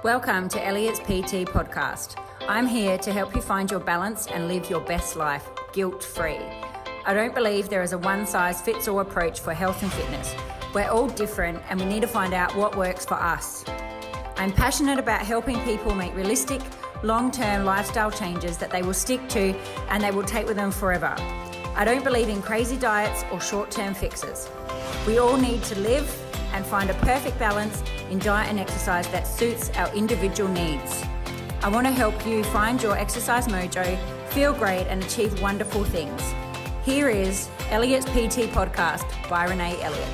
Welcome to Elliott's PT podcast. I'm here to help you find your balance and live your best life guilt-free. I don't believe there is a one-size-fits-all approach for health and fitness. We're all different and we need to find out what works for us. I'm passionate about helping people make realistic, long-term lifestyle changes that they will stick to and they will take with them forever. I don't believe in crazy diets or short-term fixes. We all need to live and find a perfect balance in diet and exercise that suits our individual needs. I want to help you find your exercise mojo, feel great and achieve wonderful things. Here is Elliott's PT podcast by Renae Elliott.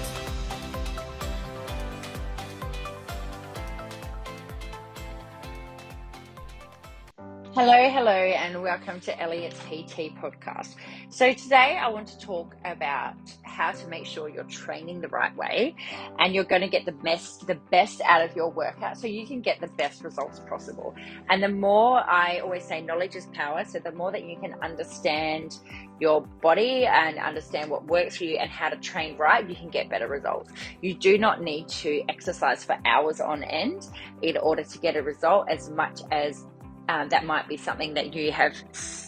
Hello, and welcome to Elliott's PT podcast. So today I want to talk about how to make sure you're training the right way and you're going to get the best out of your workout so you can get the best results possible. And the more, I always say, knowledge is power. So the more that you can understand your body and understand what works for you and how to train right, you can get better results. You do not need to exercise for hours on end in order to get a result, as much as that might be something that you have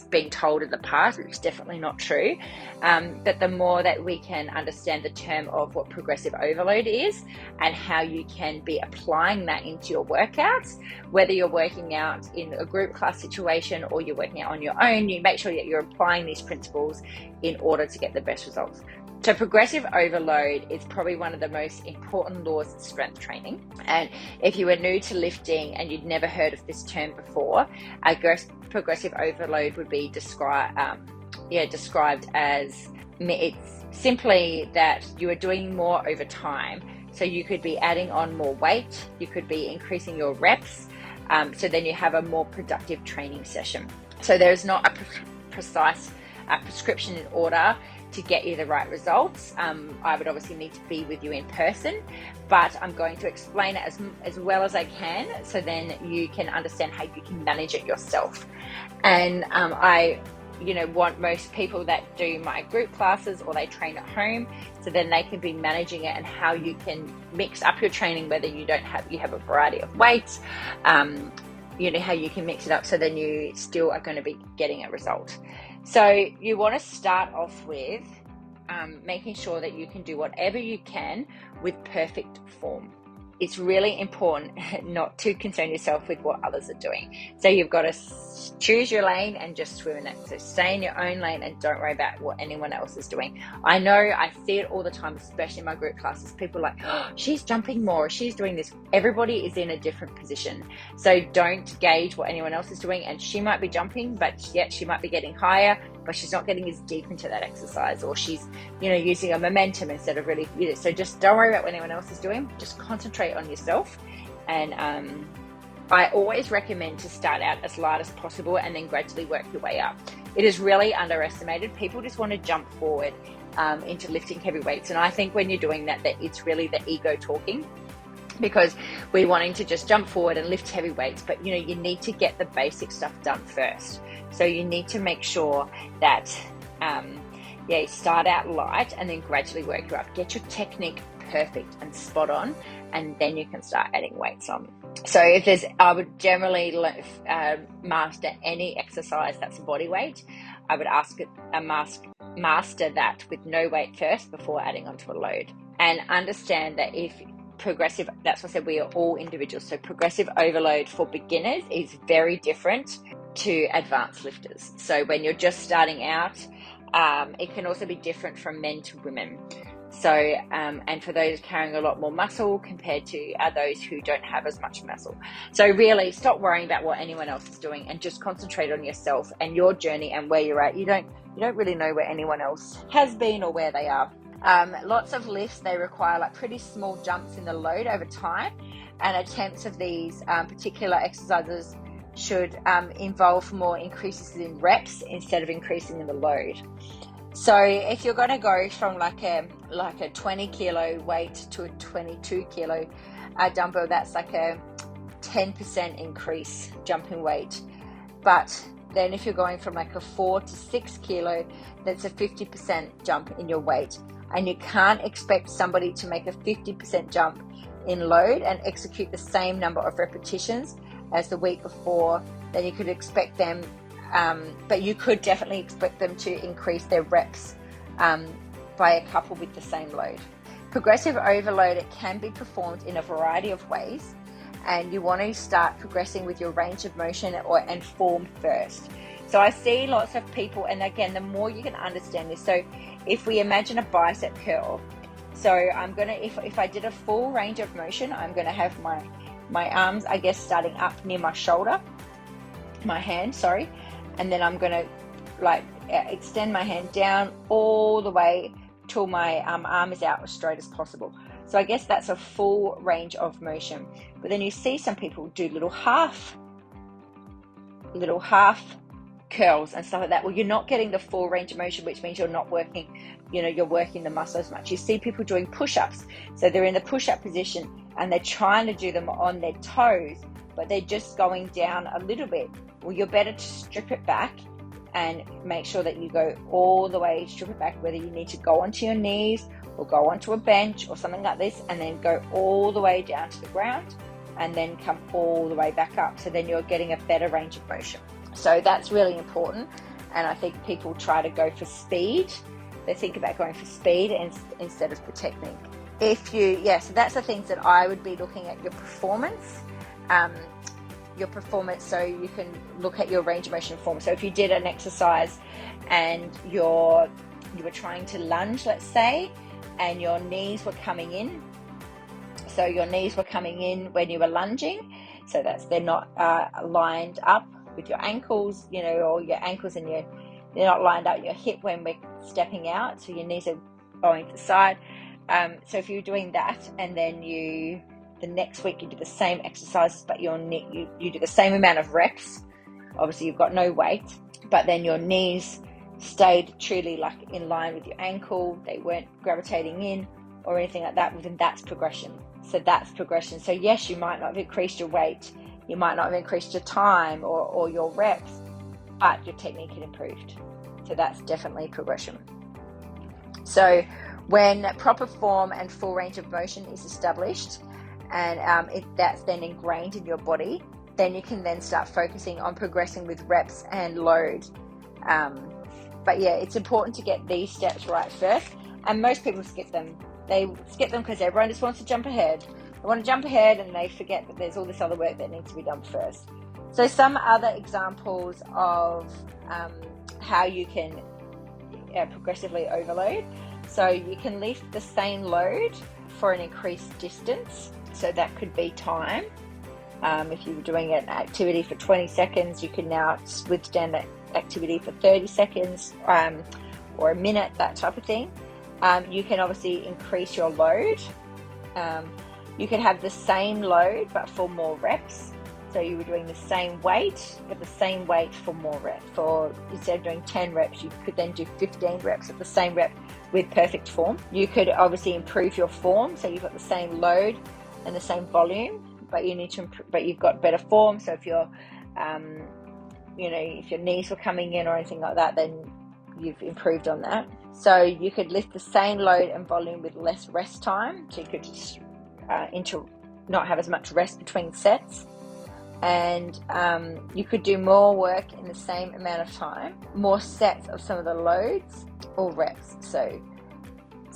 been told in the past, which is definitely not true. But the more that we can understand the term of what progressive overload is and how you can be applying that into your workouts, whether you're working out in a group class situation or you're working out on your own, you make sure that you're applying these principles in order to get the best results. So progressive overload is probably one of the most important laws in strength training. And if you were new to lifting and you'd never heard of this term before, progressive overload would be described as, it's simply that you are doing more over time. So you could be adding on more weight, you could be increasing your reps, so then you have a more productive training session. So there's not a precise prescription in order to get you the right results. I would obviously need to be with you in person, but I'm going to explain it as well as I can, so then you can understand how you can manage it yourself. And I want most people that do my group classes or they train at home, so then they can be managing it and how you can mix up your training, whether you have a variety of weights, how you can mix it up so then you still are going to be getting a result. So you want to start off with making sure that you can do whatever you can with perfect form. It's really important not to concern yourself with what others are doing. So you've got to choose your lane and just swim in it. So stay in your own lane and don't worry about what anyone else is doing. I know I see it all the time, especially in my group classes. People are like, oh, she's jumping more, she's doing this. Everybody is in a different position. So don't gauge what anyone else is doing. And she might be jumping, but yet she might be getting higher, but she's not getting as deep into that exercise, or she's, using a momentum instead of really, so just don't worry about what anyone else is doing. Just concentrate on yourself. And I always recommend to start out as light as possible and then gradually work your way up. It is really underestimated. People just want to jump forward into lifting heavy weights. And I think when you're doing that it's really the ego talking, because we're wanting to just jump forward and lift heavy weights. But, you need to get the basic stuff done first. So you need to make sure that, you start out light and then gradually work you up. Get your technique perfect and spot on, and then you can start adding weights on. So I would generally master any exercise that's body weight. I would master that with no weight first before adding onto a load. And understand that that's what I said, we are all individuals. So progressive overload for beginners is very different to advanced lifters. So when you're just starting out, it can also be different from men to women. So, and for those carrying a lot more muscle compared to those who don't have as much muscle. So really stop worrying about what anyone else is doing and just concentrate on yourself and your journey and where you're at. You don't really know where anyone else has been or where they are. Lots of lifts, they require pretty small jumps in the load over time, and attempts of these particular exercises should involve more increases in reps instead of increasing in the load. So if you're going to go from like a 20 kilo weight to a 22 kilo dumbbell, that's like a 10% increase jump in weight. But then if you're going from like a 4 to 6 kilo, that's a 50% jump in your weight. And you can't expect somebody to make a 50% jump in load and execute the same number of repetitions as the week before, then you could expect them, but you could definitely expect them to increase their reps by a couple with the same load. Progressive overload, it can be performed in a variety of ways, and you want to start progressing with your range of motion and form first. So I see lots of people, and again, the more you can understand this, so if we imagine a bicep curl, so I'm going to, if I did a full range of motion, I'm going to have my arms, I guess, starting up near my shoulder, my hand, sorry, and then I'm going to like extend my hand down all the way till my arm is out as straight as possible. So I guess that's a full range of motion. But then you see some people do little half curls and stuff like that. Well, you're not getting the full range of motion, which means you're not working, you're working the muscle as much. You see people doing push-ups. So they're in the push-up position and they're trying to do them on their toes, but they're just going down a little bit. Well, you're better to strip it back and make sure that you go all the way, strip it back, whether you need to go onto your knees or go onto a bench or something like this, and then go all the way down to the ground and then come all the way back up. So then you're getting a better range of motion. So that's really important. And I think people try to go for speed. They think about going for speed instead of for technique. So that's the things that I would be looking at: your performance, so you can look at your range of motion form. So if you did an exercise and you were trying to lunge, let's say, and your knees were coming in. So your knees were coming in when you were lunging. So they're not lined up with your ankles, or your ankles and they're not lined up your hip when we're stepping out. So your knees are going to the side. So if you're doing that, and then the next week you do the same exercises, but you do the same amount of reps. Obviously you've got no weight, but then your knees stayed truly like in line with your ankle. They weren't gravitating in or anything like that. Well, then that's progression. So that's progression. So yes, you might not have increased your weight, you might not have increased your time or your reps, but your technique had improved. So that's definitely progression. So when proper form and full range of motion is established, and that's then ingrained in your body, then you can then start focusing on progressing with reps and load. But yeah, it's important to get these steps right first, and most people skip them. They skip them because everyone just wants to jump ahead. They want to jump ahead and they forget that there's all this other work that needs to be done first. So some other examples of how you can progressively overload. So you can lift the same load for an increased distance. So that could be time. If you were doing an activity for 20 seconds, you can now withstand that activity for 30 seconds or a minute, that type of thing. You can obviously increase your load. You could have the same load but for more reps. So you were doing the same weight, but the same weight for more reps. Instead of doing 10 reps, you could then do 15 reps at the same rep with perfect form. You could obviously improve your form. So you've got the same load and the same volume, but you've got better form. So if you're, if your knees were coming in or anything like that, then you've improved on that. So you could lift the same load and volume with less rest time. So you could just not have as much rest between sets. And you could do more work in the same amount of time, more sets of some of the loads or reps. So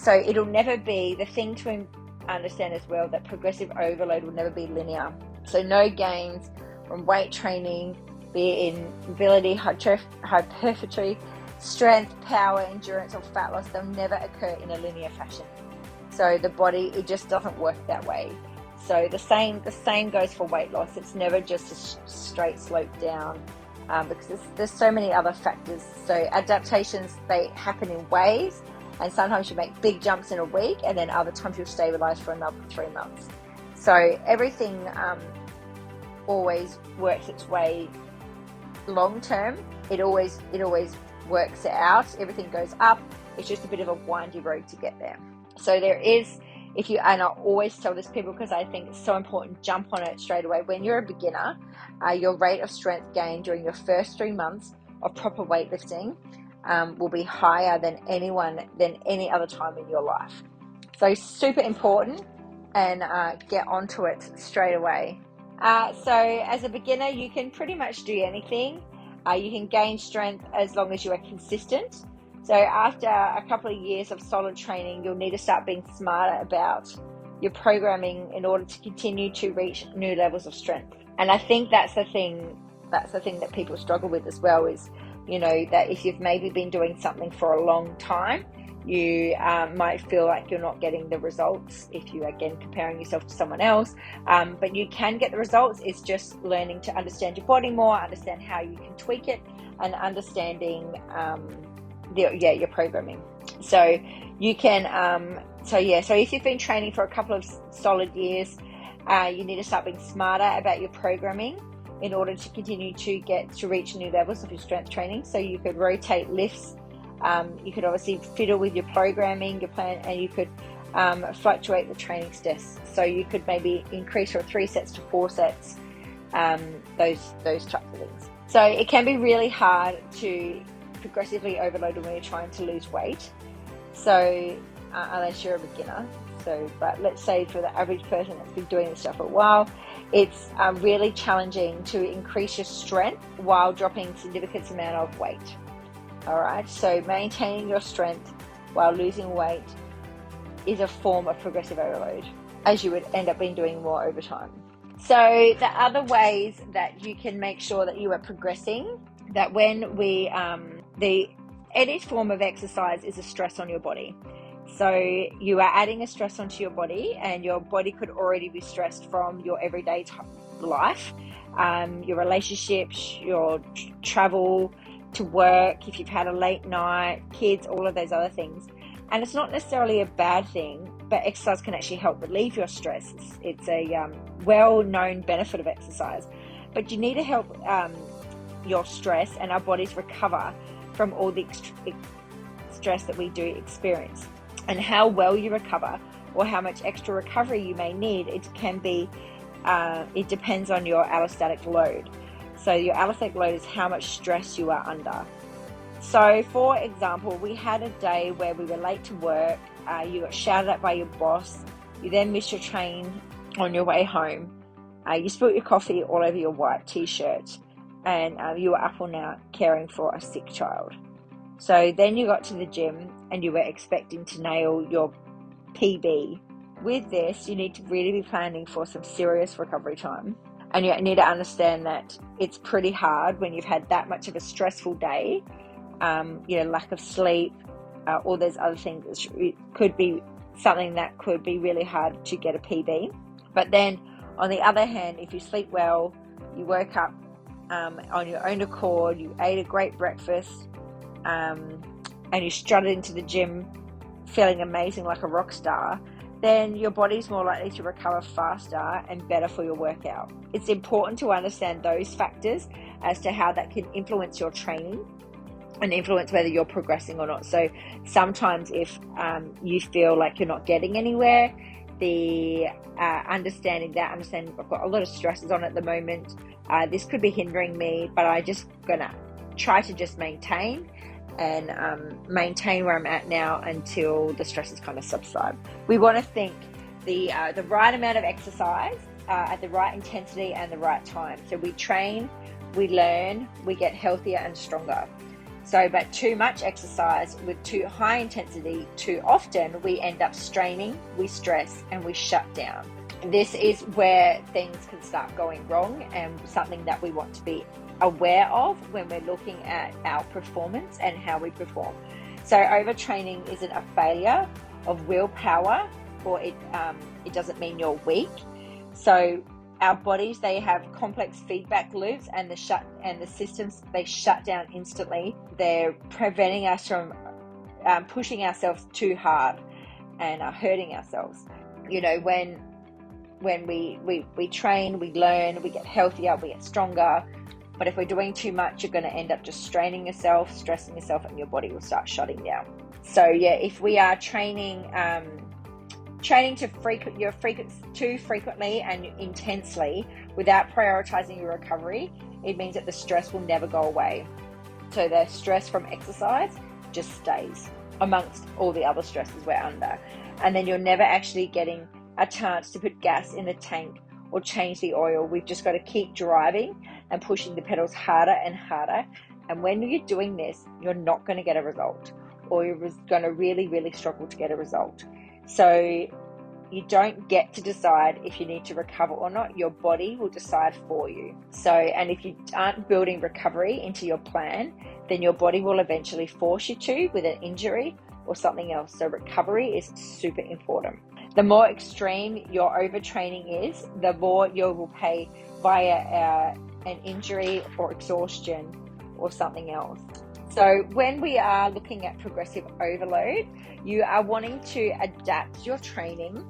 it'll never be, the thing to understand as well, that progressive overload will never be linear. So no gains from weight training, be it in mobility, hypertrophy, strength, power, endurance, or fat loss, they'll never occur in a linear fashion. So the body, it just doesn't work that way. So the same goes for weight loss. It's never just a straight slope down, because there's so many other factors. So adaptations, they happen in waves, and sometimes you make big jumps in a week, and then other times you'll stabilize for another 3 months. So everything always works its way long term. It always works it out. Everything goes up. It's just a bit of a windy road to get there. So there is, and I always tell this to people because I think it's so important, jump on it straight away. When you're a beginner, your rate of strength gain during your first 3 months of proper weightlifting will be higher than any other time in your life. So super important and get onto it straight away. So as a beginner, you can pretty much do anything. You can gain strength as long as you are consistent. So after a couple of years of solid training, you'll need to start being smarter about your programming in order to continue to reach new levels of strength. And I think that's the thing that people struggle with as well, is, that if you've maybe been doing something for a long time, you might feel like you're not getting the results if you, again, comparing yourself to someone else. But you can get the results. It's just learning to understand your body more, understand how you can tweak it, and understanding your programming. So you can, so if you've been training for a couple of solid years, you need to start being smarter about your programming in order to continue to reach new levels of your strength training. So you could rotate lifts. You could obviously fiddle with your programming, your plan, and you could fluctuate the training stress. So you could maybe increase from 3 sets to 4 sets, those types of things. So it can be really hard to progressively overload when you're trying to lose weight. So unless you're a beginner. But let's say for the average person that's been doing this stuff for a while, it's really challenging to increase your strength while dropping significant amount of weight. All right, so maintaining your strength while losing weight is a form of progressive overload, as you would end up being doing more over time. So the other ways that you can make sure that you are progressing, that when any form of exercise is a stress on your body. So you are adding a stress onto your body, and your body could already be stressed from your everyday life, your relationships, your travel to work, if you've had a late night, kids, all of those other things. And it's not necessarily a bad thing, but exercise can actually help relieve your stress. It's a well-known benefit of exercise. But you need to help your stress and our bodies recover from all the stress that we do experience. And how well you recover, or how much extra recovery you may need, it depends on your allostatic load. So your allostatic load is how much stress you are under. So for example, we had a day where we were late to work, you got shouted at by your boss, you then missed your train on your way home, you spilled your coffee all over your white t-shirt, and you were up all night caring for a sick child. So then you got to the gym and you were expecting to nail your PB. With this, you need to really be planning for some serious recovery time. And you need to understand that it's pretty hard when you've had that much of a stressful day, lack of sleep, all those other things. It could be something that could be really hard to get a PB. But then on the other hand, if you sleep well, you woke up on your own accord, you ate a great breakfast, and you strutted into the gym feeling amazing like a rock star, then your body's more likely to recover faster and better for your workout. It's important to understand those factors as to how that can influence your training and influence whether you're progressing or not. So sometimes if you feel like you're not getting anywhere, the understanding I've got a lot of stresses on at the moment, this could be hindering me, but I just gonna try to just maintain where I'm at now until the stresses kind of subside. We want to think the right amount of exercise at the right intensity and the right time. So we train, we learn, we get healthier and stronger. So, but too much exercise with too high intensity too often, we end up straining, we stress, and we shut down. This is where things can start going wrong, and something that we want to be aware of when we're looking at our performance and how we perform. So overtraining isn't a failure of willpower, or it doesn't mean you're weak. So our bodies, they have complex feedback loops, and the systems, they shut down instantly. They're preventing us from pushing ourselves too hard and hurting ourselves. When we train, we learn, we get healthier, we get stronger. But if we're doing too much, you're going to end up just straining yourself, stressing yourself, and your body will start shutting down. So yeah, if we are training too frequently and intensely without prioritizing your recovery, it means that the stress will never go away. So the stress from exercise just stays amongst all the other stresses we're under. And then you're never actually getting a chance to put gas in the tank or change the oil. We've just got to keep driving and pushing the pedals harder and harder. And when you're doing this, you're not going to get a result, or you're going to really, really struggle to get a result. So you don't get to decide if you need to recover or not. Your body will decide for you. So, and if you aren't building recovery into your plan, then your body will eventually force you to with an injury or something else. So recovery is super important. The more extreme your overtraining is, the more you will pay via an injury or exhaustion or something else. So when we are looking at progressive overload, you are wanting to adapt your training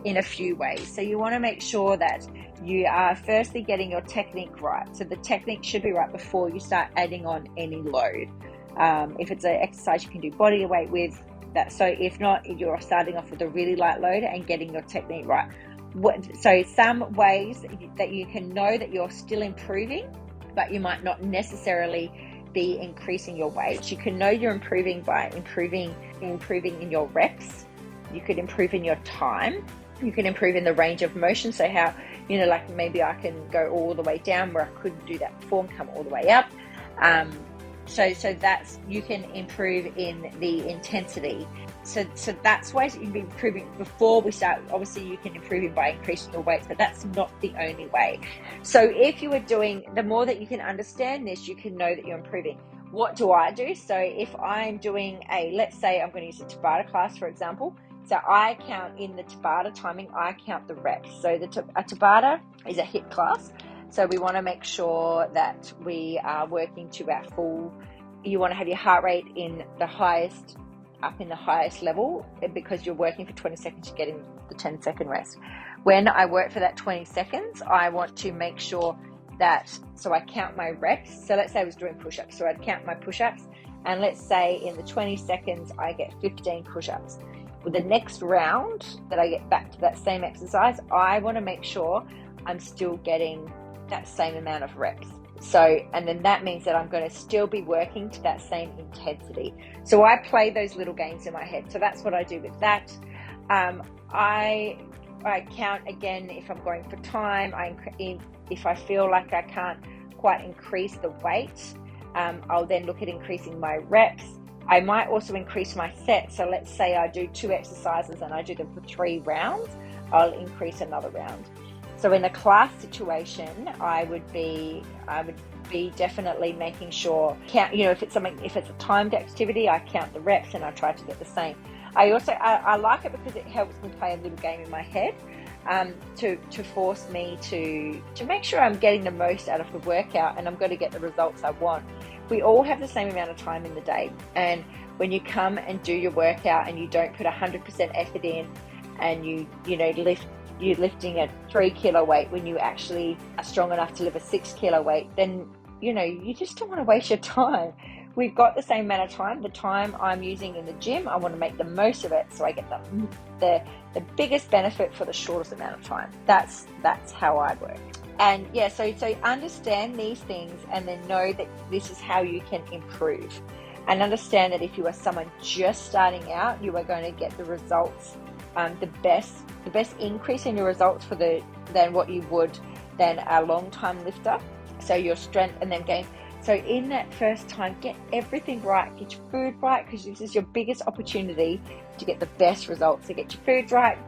in a few ways. So you want to make sure that you are firstly getting your technique right. So the technique should be right before you start adding on any load. If it's an exercise you can do body weight with, that. So if not, you're starting off with a really light load and getting your technique right. So some ways that you can know that you're still improving, but you might not necessarily be increasing your weight. You can know you're improving by improving in your reps. You could improve in your time. You can improve in the range of motion. So how, like maybe I can go all the way down where I couldn't do that before and come all the way up. So that's, you can improve in the intensity. So that's ways that you can be improving before we start. Obviously you can improve by increasing your weights, but that's not the only way. So if you are doing, the more that you can understand this, you can know that you're improving. What do I do? So if I'm doing let's say I'm going to use a Tabata class, for example. So I count in the Tabata timing, I count the reps. So a Tabata is a HIIT class. So we want to make sure that we are working to our full, you want to have your heart rate up in the highest level, because you're working for 20 seconds, you're getting the 10-second rest. When I work for that 20 seconds, I want to make sure that, so I count my reps. So let's say I was doing push-ups. So I'd count my push-ups, and let's say in the 20 seconds, I get 15 push-ups. With the next round that I get back to that same exercise, I want to make sure I'm still getting that same amount of reps. So, and then that means that I'm going to still be working to that same intensity. So I play those little games in my head. So that's what I do with that. I count again if I'm going for time. If I feel like I can't quite increase the weight, I'll then look at increasing my reps. I might also increase my set. So let's say I do 2 exercises and I do them for 3 rounds. I'll increase another round. So in a class situation, I would be definitely making sure, count, if it's a timed activity, I count the reps and I try to get the same. I like it because it helps me play a little game in my head, to force me to make sure I'm getting the most out of the workout and I'm going to get the results I want. We all have the same amount of time in the day, and when you come and do your workout and you don't put 100% effort in, and you're lifting a 3 kilo weight when you actually are strong enough to lift a 6 kilo weight, then you just don't want to waste your time. We've got the same amount of time. The time I'm using in the gym, I want to make the most of it, so I get the biggest benefit for the shortest amount of time. That's how I work. And yeah, so understand these things, and then know that this is how you can improve. And understand that if you are someone just starting out, you are going to get the results, the best increase in your results than what you would than a long time lifter. So your strength and then gain. So in that first time, get everything right. Get your food right, because this is your biggest opportunity to get the best results. So get your food right.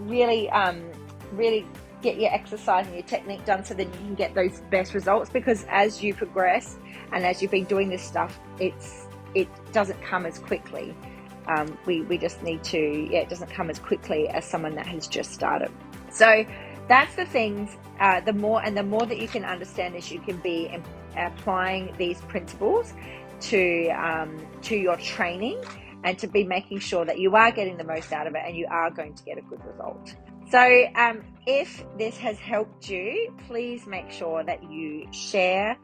Really get your exercise and your technique done, so that you can get those best results. Because as you progress and as you've been doing this stuff, it doesn't come as quickly. We just need to, it doesn't come as quickly as someone that has just started. So that's the things. The more that you can understand this, you can be applying these principles to your training, and to be making sure that you are getting the most out of it and you are going to get a good result. So if this has helped you, please make sure that you share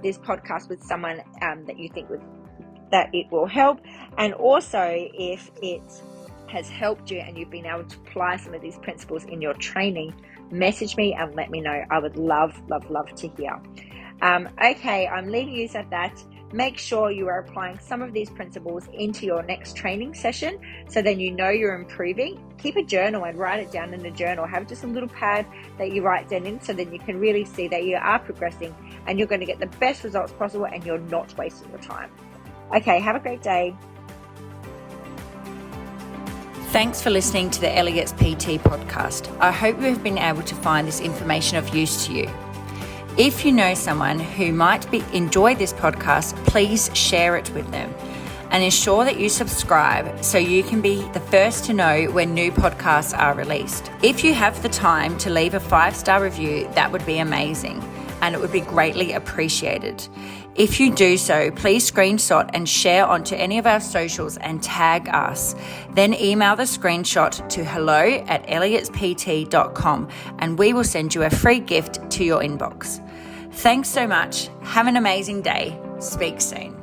this podcast with someone that you think that it will help. And also, if it has helped you and you've been able to apply some of these principles in your training, message me and let me know. I would love to hear. Okay, I'm leaving you at that. make sure you are applying some of these principles into your next training session so then you know you're improving. Keep a journal and write it down in a journal. Have just a little pad that you write down in so then you can really see that you are progressing and you're going to get the best results possible and you're not wasting your time. Okay, have a great day. Thanks for listening to the Elliott's PT podcast. I hope you have been able to find this information of use to you. If you know someone who might enjoy this podcast, please share it with them and ensure that you subscribe so you can be the first to know when new podcasts are released. If you have the time to leave a 5-star review, that would be amazing and it would be greatly appreciated. If you do so, please screenshot and share onto any of our socials and tag us. Then email the screenshot to hello@elliotspt.com and we will send you a free gift to your inbox. Thanks so much. Have an amazing day. Speak soon.